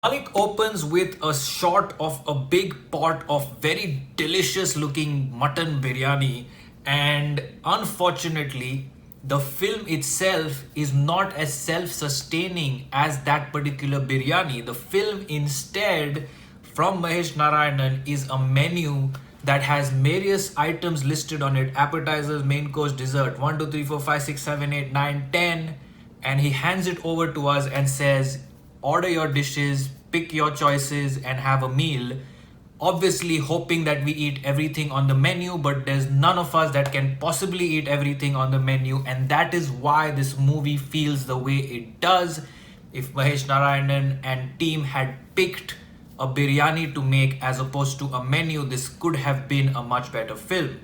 Malik opens with a shot of a big pot of very delicious looking mutton biryani, and unfortunately, the film itself is not as self sustaining as that particular biryani. The film instead, from Mahesh Narayanan, is a menu that has various items listed on it: appetizers, main course, dessert, 1, 2, 3, 4, 5, 6, 7, 8, 9, 10, and he hands it over to us and says, order your dishes, pick your choices, and have a meal. Obviously, hoping that we eat everything on the menu, but there's none of us that can possibly eat everything on the menu, and that is why this movie feels the way it does. If Mahesh Narayanan and team had picked a biryani to make as opposed to a menu, this could have been a much better film.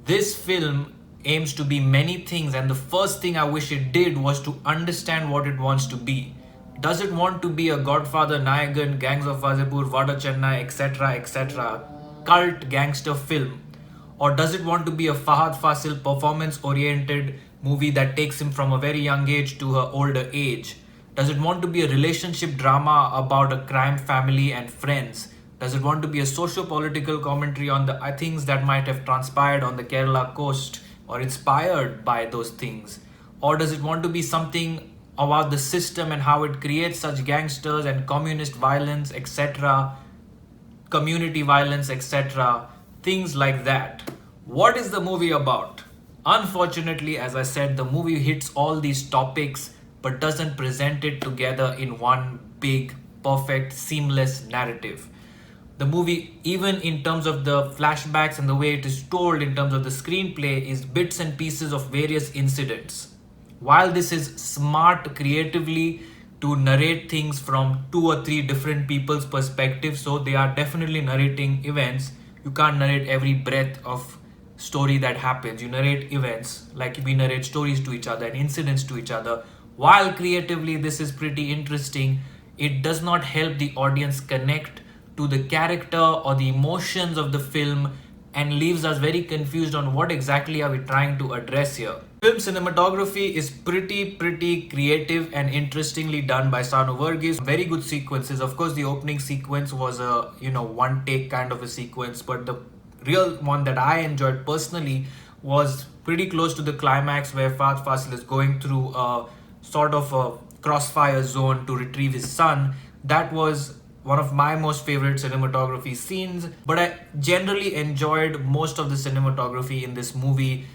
This film aims to be many things, and the first thing I wish it did was to understand what it wants to be. Does it want to be a Godfather, Nayagan, Gangs of Wazipur, Vada Chennai, etc., cult gangster film? Or does it want to be a Fahad Fasil performance oriented movie that takes him from a very young age to her older age? Does it want to be a relationship drama about a crime family and friends? Does it want to be a socio-political commentary on the things that might have transpired on the Kerala coast or inspired by those things? Or does it want to be something about the system and how it creates such gangsters and communist violence, etc., community violence, etc., things like that? What is the movie about? Unfortunately, as I said, the movie hits all these topics but doesn't present it together in one big, perfect, seamless narrative. The movie, even in terms of the flashbacks and the way it is told in terms of the screenplay, is bits and pieces of various incidents. While this is smart creatively to narrate things from two or three different people's perspectives, so they are definitely narrating events. You can't narrate every breath of story that happens. You narrate events like we narrate stories to each other and incidents to each other. While creatively this is pretty interesting, it does not help the audience connect to the character or the emotions of the film and leaves us very confused on what exactly are we trying to address here. Film cinematography is pretty creative and interestingly done by Sanu Varghese. Very good sequences. Of course, the opening sequence was a one take kind of a sequence, but the real one that I enjoyed personally was pretty close to the climax where Fahd Fasil is going through a sort of a crossfire zone to retrieve his son. That was one of my most favorite cinematography scenes, but I generally enjoyed most of the cinematography in this movie.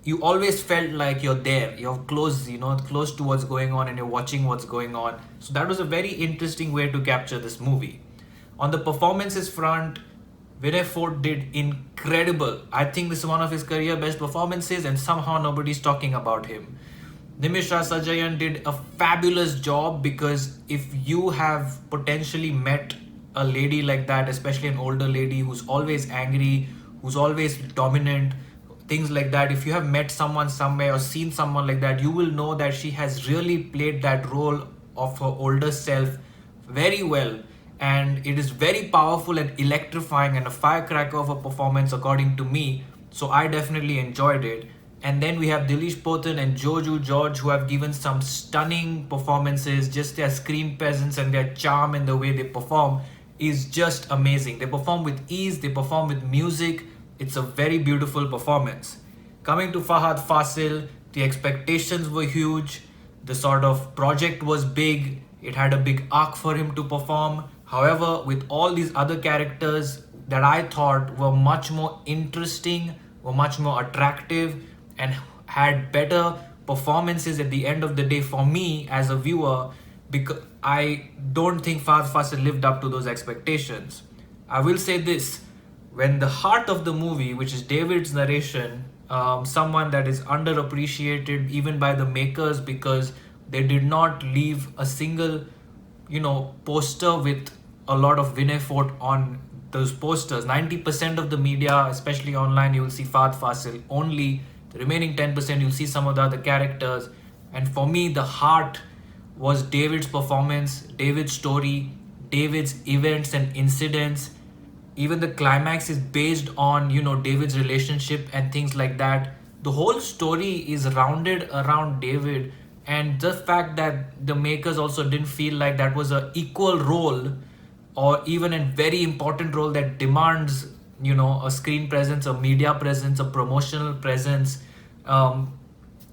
You always felt like you're there, you're close, close to what's going on, and you're watching what's going on. So that was a very interesting way to capture this movie. On the performances front, Vinay Ford did incredible. I think this is one of his career best performances, and somehow nobody's talking about him. Nimishra Sajayan did a fabulous job, because if you have potentially met a lady like that, especially an older lady who's always angry, who's always dominant, things like that, if you have met someone somewhere or seen someone like that, you will know that she has really played that role of her older self very well. And it is very powerful and electrifying and a firecracker of a performance, according to me. So I definitely enjoyed it. And then we have Dilish Potan and Joju George, who have given some stunning performances. Just their screen presence and their charm and the way they perform is just amazing. They perform with ease, they perform with music. It's a very beautiful performance. Coming to Fahad Fasil, the expectations were huge. The sort of project was big. It had a big arc for him to perform. However, with all these other characters that I thought were much more interesting, were much more attractive, and had better performances at the end of the day for me as a viewer, because I don't think Fahad Fasil lived up to those expectations. I will say this: when the heart of the movie, which is David's narration, someone that is underappreciated even by the makers, because they did not leave a single, poster with a lot of Vinay Fort on those posters. 90% of the media, especially online, you will see Fahad Fasil only. The remaining 10%, you'll see some of the other characters. And for me, the heart was David's performance, David's story, David's events and incidents. Even the climax is based on, David's relationship and things like that. The whole story is rounded around David, and the fact that the makers also didn't feel like that was a equal role or even a very important role that demands, you know, a screen presence, a media presence, a promotional presence,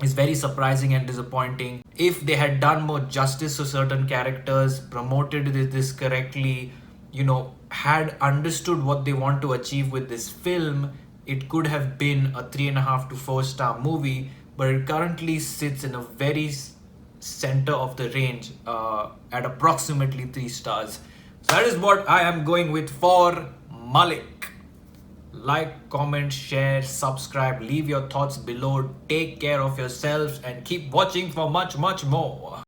is very surprising and disappointing. If they had done more justice to certain characters, promoted this correctly, you know, had understood what they want to achieve with this film, it could have been a 3.5 to 4 star movie. But it currently sits in a very center of the range, at approximately 3 stars. So that is what I am going with for Malik. Like, comment, share, subscribe, leave your thoughts below. Take care of yourselves and keep watching for much, much more.